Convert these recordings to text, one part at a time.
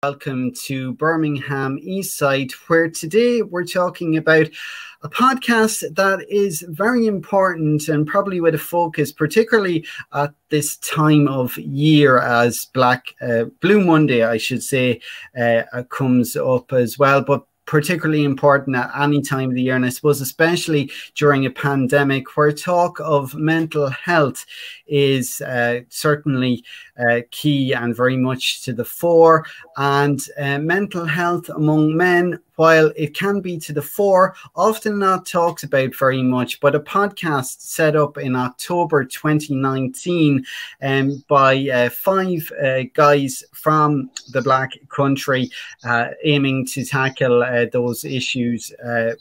Welcome to Birmingham Eastside, where today we're talking about a podcast that is very important and probably with a focus, particularly at this time of year as Blue Monday, I should say, comes up as well. But particularly important at any time of the year, and I suppose especially during a pandemic where talk of mental health is certainly key and very much to the fore. And mental health among men, while it can be to the fore, often not talked about very much. But a podcast set up in October 2019 by five guys from the Black Country aiming to tackle those issues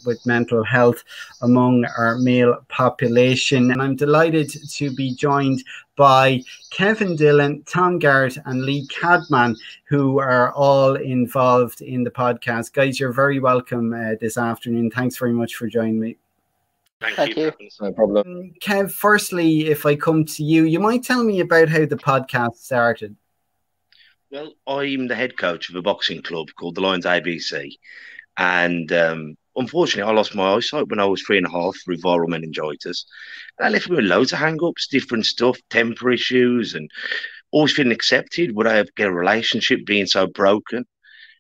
with mental health among our male population. And I'm delighted to be joined by Kevin Dillon, Tom Garrett and Lee Cadman, who are all involved in the podcast. Guys, you're very welcome this afternoon. Thanks very much for joining me. Thank you. No problem. Kev, firstly, if I come to you, you might tell me about how the podcast started. Well, I'm the head coach of a boxing club called the Lions ABC. And unfortunately, I lost my eyesight when I was 3.5 through viral meningitis. And that left me with loads of hang-ups, different stuff, temper issues, and always feeling accepted. Would I ever get a relationship being so broken? And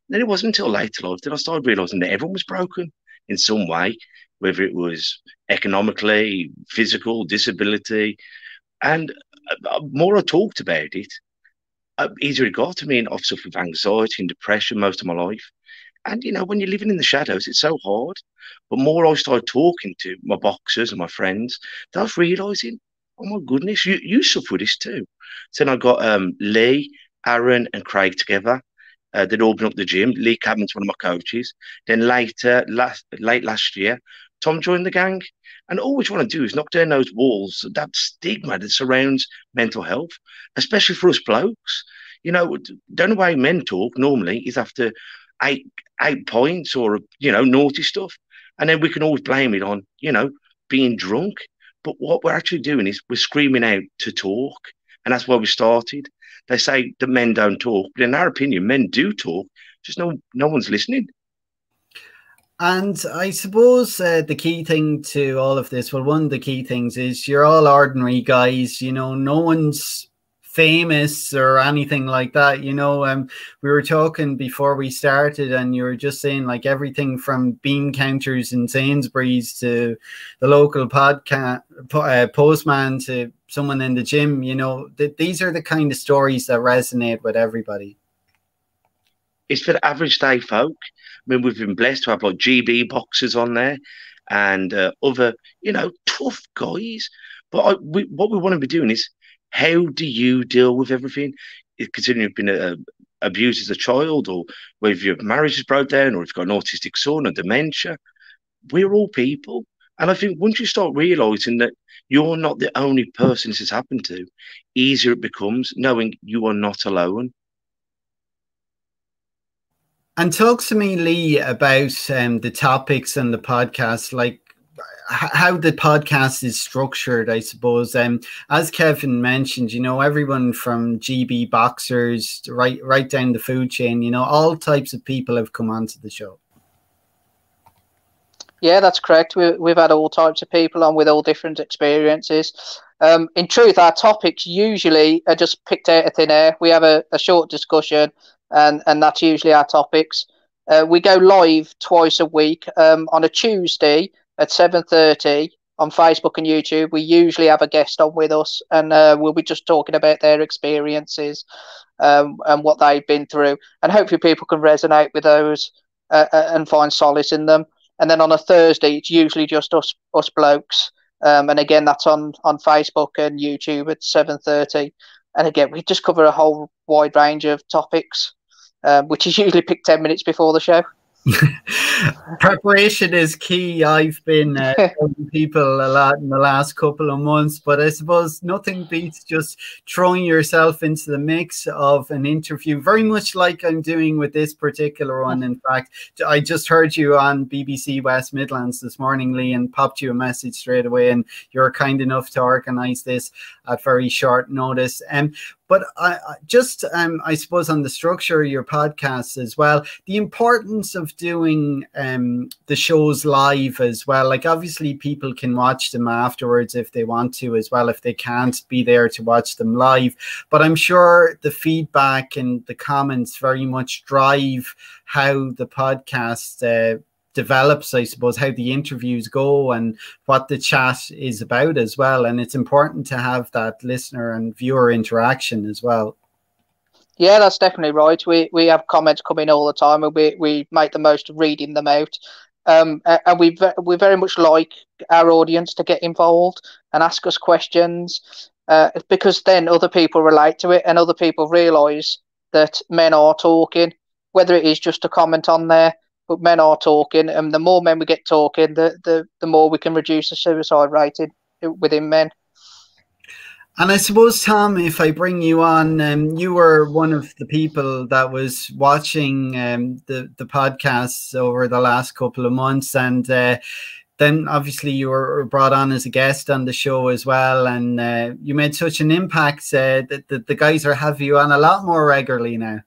then it wasn't until later life that I started realising that everyone was broken in some way, whether it was economically, physical, disability. And more I talked about it, easier it got to me. And I've suffered with anxiety and depression most of my life. And, you know, when you're living in the shadows, it's so hard. But more I started talking to my boxers and my friends, I was realising, oh, my goodness, you suffer with this too. So then I got Lee, Aaron and Craig together. They'd opened up the gym. Lee Cadman's one of my coaches. Then late last year, Tom joined the gang. And all we want to do is knock down those walls, that stigma that surrounds mental health, especially for us blokes. You know, the only way men talk normally is after eight points or, you know, naughty stuff. And then we can always blame it on, you know, being drunk. But what we're actually doing is we're screaming out to talk. And that's why we started. They say that men don't talk. But in our opinion, men do talk. Just no one's listening. And I suppose the key thing to all of this, well, one of the key things is you're all ordinary guys. You know, no one's famous or anything like that. You know, we were talking before we started and you were just saying like everything from bean counters in Sainsbury's to the local postman to someone in the gym. You know, these are the kind of stories that resonate with everybody. It's for the average day folk. I mean, we've been blessed to have like GB boxers on there and other, you know, tough guys. But what we want to be doing is, how do you deal with everything? Considering you've been abused as a child, or whether your marriage is broke down, or if you've got an autistic son or dementia, we're all people. And I think once you start realising that you're not the only person this has happened to, easier it becomes knowing you are not alone. And talk to me, Lee, about the topics and the podcast, like how the podcast is structured, I suppose. As Kevin mentioned, you know, everyone from GB boxers right down the food chain, you know, all types of people have come onto the show. Yeah, that's correct. We've had all types of people on with all different experiences. In truth, our topics usually are just picked out of thin air. We have a short discussion and that's usually our topics. We go live twice a week on a Tuesday at 7:30 on Facebook and YouTube. We usually have a guest on with us and we'll be just talking about their experiences and what they've been through. And hopefully people can resonate with those and find solace in them. And then on a Thursday, it's usually just us blokes. And again, that's on Facebook and YouTube at 7:30. And again, we just cover a whole wide range of topics, which is usually picked 10 minutes before the show. Preparation is key. I've been telling people a lot in the last couple of months, but I suppose nothing beats just throwing yourself into the mix of an interview, very much like I'm doing with this particular one. In fact, I just heard you on BBC West Midlands this morning, Lee, and popped you a message straight away, and you're kind enough to organise this at very short notice. But I suppose on the structure of your podcasts as well, the importance of doing the shows live as well. Like obviously people can watch them afterwards if they want to as well, if they can't be there to watch them live. But I'm sure the feedback and the comments very much drive how the podcast develops, I suppose, how the interviews go and what the chat is about as well. And it's important to have that listener and viewer interaction as well. Yeah, that's definitely right. We have comments coming all the time, and we make the most of reading them out. And we very much like our audience to get involved and ask us questions, because then other people relate to it and other people realise that men are talking, whether it is just a comment on there. But men are talking, and the more men we get talking, the more we can reduce the suicide rate within men. And I suppose, Tom, if I bring you on, you were one of the people that was watching the podcasts over the last couple of months, and then obviously you were brought on as a guest on the show as well, and you made such an impact that the guys are having you on a lot more regularly now.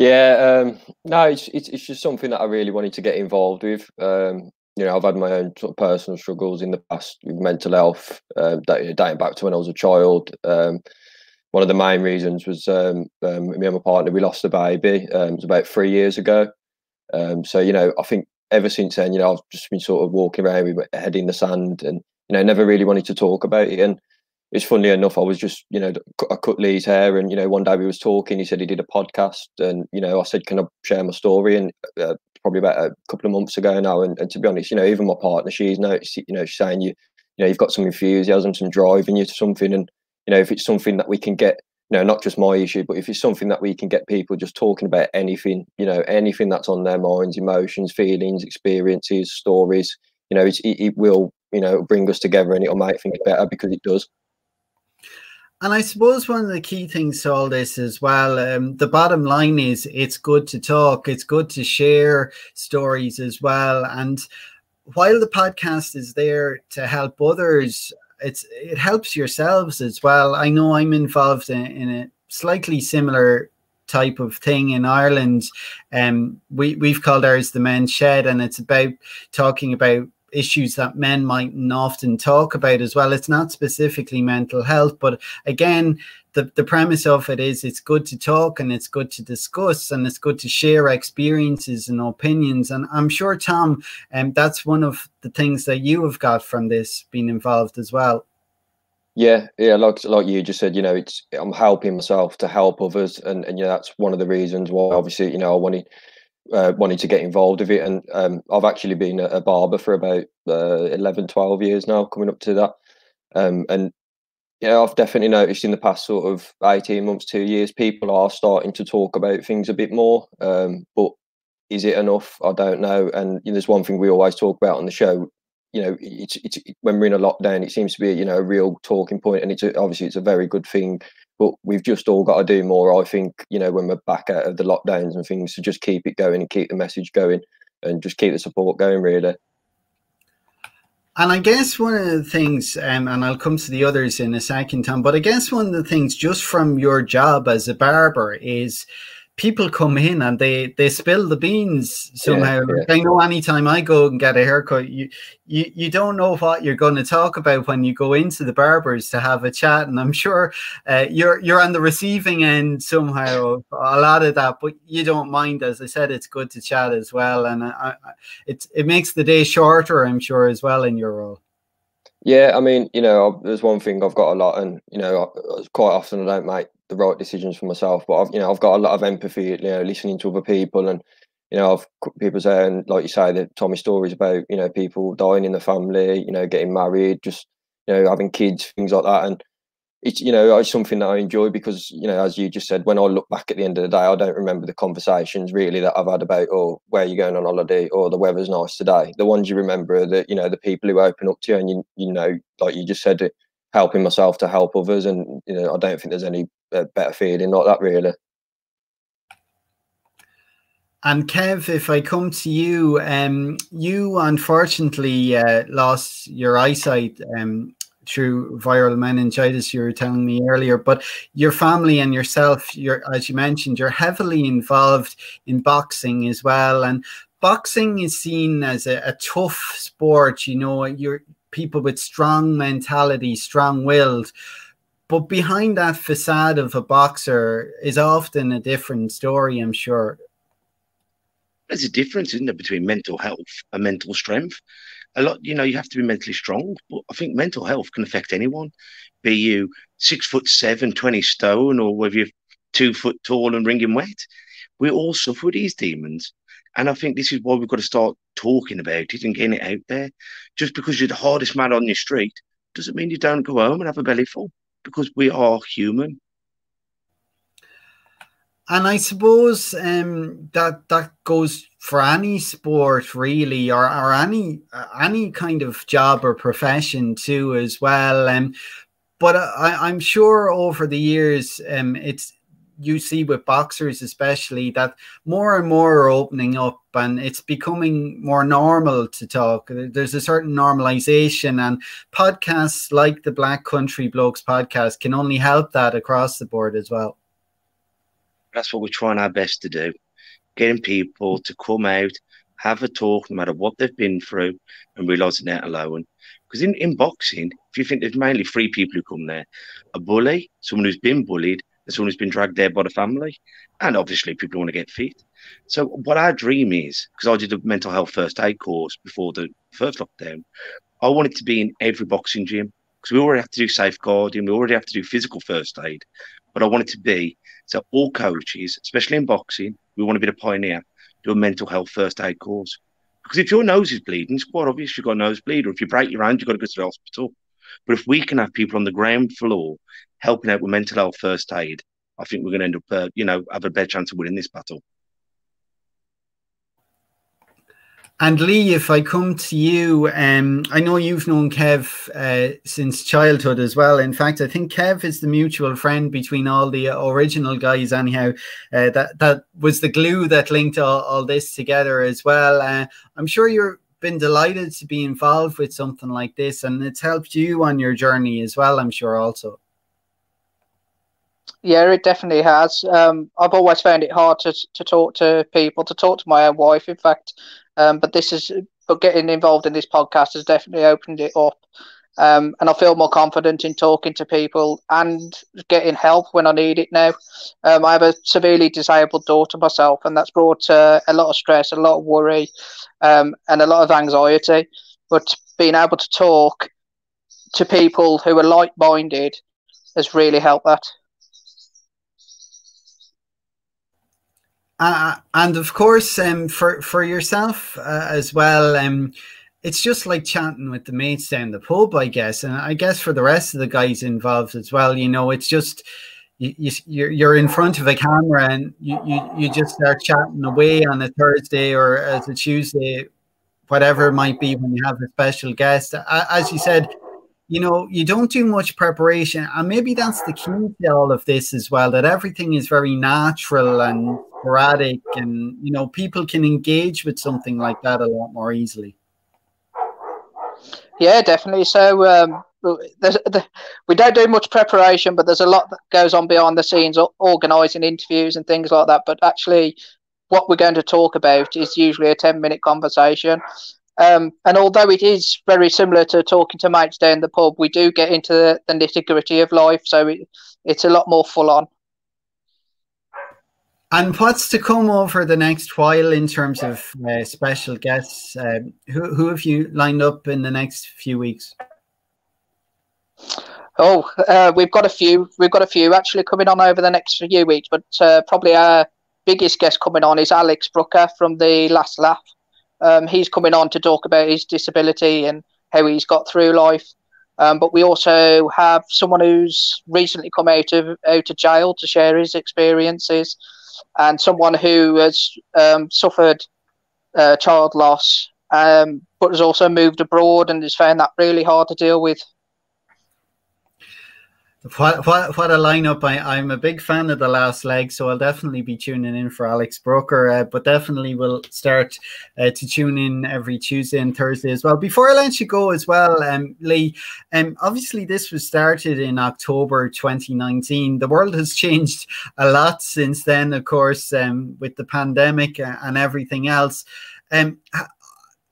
Yeah, no, it's just something that I really wanted to get involved with. You know, I've had my own sort of personal struggles in the past with mental health, dating back to when I was a child. One of the main reasons was me and my partner, we lost a baby. It was about 3 years ago. So, you know, I think ever since then, you know, I've just been sort of walking around with my head in the sand and, you know, never really wanted to talk about it. And it's funny enough, I was just, you know, I cut Lee's hair, and, you know, one day we was talking, he said he did a podcast, and, you know, I said, can I share my story? And probably about a couple of months ago now. And to be honest, you know, even my partner, she's noticed, you know, she's saying, you know, you've got some enthusiasm, some drive in you to something. And, you know, if it's something that we can get, you know, not just my issue, but if it's something that we can get people just talking about anything, you know, anything that's on their minds, emotions, feelings, experiences, stories, you know, it will, you know, bring us together, and it'll make things better, because it does. And I suppose one of the key things to all this as well, the bottom line is it's good to talk. It's good to share stories as well. And while the podcast is there to help others, it helps yourselves as well. I know I'm involved in a slightly similar type of thing in Ireland. We've called ours the Men's Shed, and it's about talking about issues that men mightn't often talk about as well. It's not specifically mental health, but again, the premise of it is it's good to talk, and it's good to discuss, and it's good to share experiences and opinions. And I'm sure, Tom, that's one of the things that you have got from this, being involved as well. Yeah, like you just said, you know, I'm helping myself to help others, and you know, that's one of the reasons why, obviously, you know, I wanted to get involved with it. And I've actually been a barber for about 11-12 years now, coming up to that. And yeah, I've definitely noticed in the past sort of 18 months, 2 years, people are starting to talk about things a bit more. But is it enough? I don't know. And you know, there's one thing we always talk about on the show. You know, it's when we're in a lockdown, it seems to be, you know, a real talking point, and obviously it's a very good thing. But we've just all got to do more, I think, you know, when we're back out of the lockdowns and things, to just keep it going and keep the message going and just keep the support going, really. And I guess one of the things, and I'll come to the others in a second, Tom, but I guess one of the things just from your job as a barber is people come in and they spill the beans somehow. Yeah. I know anytime I go and get a haircut, you don't know what you're going to talk about when you go into the barbers to have a chat, and I'm sure you're on the receiving end somehow of a lot of that, but you don't mind. As I said, it's good to chat as well, and it makes the day shorter, I'm sure, as well, in your role. Yeah, I mean, you know, there's one thing I've got a lot, and you know, quite often I don't make the right decisions for myself, but I've got a lot of empathy, you know, listening to other people, and you know, people saying, like you say, that Tommy stories about, you know, people dying in the family, you know, getting married, just, you know, having kids, things like that. And it's, you know, it's something that I enjoy, because, you know, as you just said, when I look back at the end of the day, I don't remember the conversations really that I've had about, oh, where are you going on holiday, or the weather's nice today. The ones you remember are the, you know, the people who open up to you, and you know, like you just said, helping myself to help others. And you know, I don't think there's any better feeling like that, really. And Kev, if I come to you, you unfortunately lost your eyesight through viral meningitis, you were telling me earlier. But your family and yourself, as you mentioned, you're heavily involved in boxing as well. And boxing is seen as a tough sport. You know, you're people with strong mentality, strong-willed. But behind that facade of a boxer is often a different story, I'm sure. There's a difference, isn't there, between mental health and mental strength? A lot, you know, you have to be mentally strong, but I think mental health can affect anyone, be you 6'7", 20 stone, or whether you're 2 foot tall and wringing wet. We all suffer with these demons. And I think this is why we've got to start talking about it and getting it out there. Just because you're the hardest man on your street doesn't mean you don't go home and have a belly full, because we are human. And I suppose that goes for any sport, really, or any kind of job or profession too, as well. But I'm sure over the years, you see with boxers especially that more and more are opening up, and it's becoming more normal to talk. There's a certain normalization, and podcasts like the Black Country Blokes podcast can only help that across the board as well. That's what we're trying our best to do, getting people to come out, have a talk, no matter what they've been through, and realising they're not alone. Because in boxing, if you think there's mainly 3 people who come there: a bully, someone who's been bullied, and someone who's been dragged there by the family, and obviously people who want to get fit. So what our dream is, because I did a mental health first aid course before the first lockdown, I wanted to be in every boxing gym, because we already have to do safeguarding, we already have to do physical first aid, but I wanted to be, so all coaches, especially in boxing, we want to be the pioneer, do a mental health first aid course. Because if your nose is bleeding, it's quite obvious you've got a nosebleed, or if you break your hand, you've got to go to the hospital. But if we can have people on the ground floor helping out with mental health first aid, I think we're going to end up, have a better chance of winning this battle. And Lee, if I come to you, I know you've known Kev since childhood as well. In fact, I think Kev is the mutual friend between all the original guys anyhow. That was the glue that linked all this together as well. I'm sure you've been delighted to be involved with something like this, and it's helped you on your journey as well, I'm sure also. Yeah, it definitely has. I've always found it hard to talk to people, to talk to my own wife, in fact. But getting involved in this podcast has definitely opened it up. And I feel more confident in talking to people and getting help when I need it now. I have a severely disabled daughter myself, and that's brought a lot of stress, a lot of worry, and a lot of anxiety. But being able to talk to people who are like-minded has really helped that. And of course, for yourself as well, it's just like chatting with the mates down the pub, I guess. And I guess for the rest of the guys involved as well, you know, it's just you're in front of a camera and you just start chatting away on a Thursday or as a Tuesday, whatever it might be, when you have a special guest. As you said, you know, you don't do much preparation, and maybe that's the key to all of this as well, that everything is very natural and sporadic, and, you know, people can engage with something like that a lot more easily. Yeah, definitely. So we don't do much preparation, but there's a lot that goes on behind the scenes, organising interviews and things like that. But actually, what we're going to talk about is usually a 10-minute conversation. And although it is very similar to talking to mates down the pub, we do get into the nitty-gritty of life, so it's a lot more full-on. And what's to come over the next while in terms of special guests? Who have you lined up in the next few weeks? We've got a few. We've got a few actually coming on over the next few weeks, but probably our biggest guest coming on is Alex Brooker from the Last Laugh. He's coming on to talk about his disability and how he's got through life. But we also have someone who's recently come out of jail to share his experiences, and someone who has suffered child loss, but has also moved abroad and has found that really hard to deal with. What a lineup. I'm a big fan of the last leg, so I'll definitely be tuning in for Alex Brooker, but definitely will start to tune in every Tuesday and Thursday as well. Before I let you go as well, Lee, obviously this was started in October 2019. The world has changed a lot since then, of course, with the pandemic and everything else.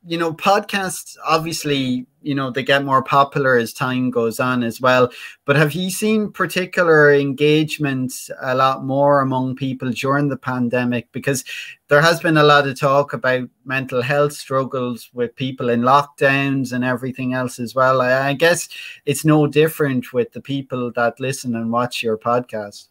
You know, podcasts, obviously, you know, they get more popular as time goes on as well. But have you seen particular engagement a lot more among people during the pandemic? Because there has been a lot of talk about mental health struggles with people in lockdowns and everything else as well. I guess it's no different with the people that listen and watch your podcast.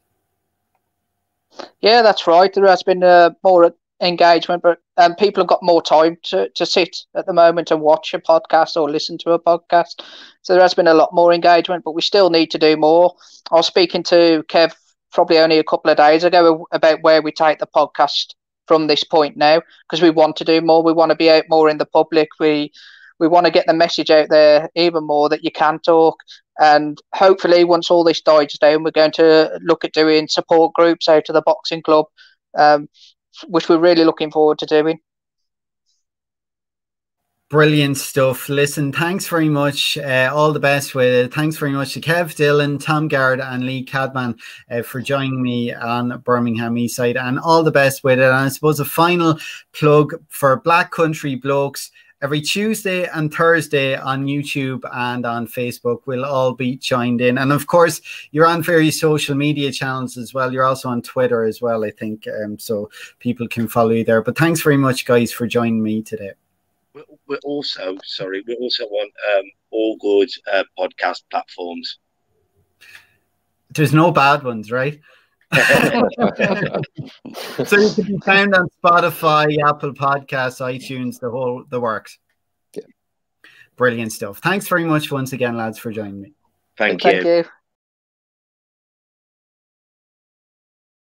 Yeah, that's right. There has been more engagement, but people have got more time to sit at the moment and watch a podcast or listen to a podcast. So there has been a lot more engagement, but we still need to do more. I was speaking to Kev probably only a couple of days ago about where we take the podcast from this point now, because we want to do more. We want to be out more in the public. We want to get the message out there even more that you can talk. And hopefully once all this dies down, we're going to look at doing support groups out of the boxing club, which we're really looking forward to doing. Brilliant stuff. Listen, thanks very much. All the best with it. Thanks very much to Kev Dillon, Tom Garrett and Lee Cadman for joining me on Birmingham Eastside, and all the best with it. And I suppose a final plug for Black Country Blokes. Every Tuesday and Thursday on YouTube and on Facebook, we'll all be joined in. And of course, you're on various social media channels as well. You're also on Twitter as well, I think, so people can follow you there. But thanks very much, guys, for joining me today. We're also on all good podcast platforms. There's no bad ones, right? So you can be found on Spotify, Apple Podcasts, iTunes, the works. Yeah. Brilliant stuff. Thanks very much once again, lads, for joining me. Thank you.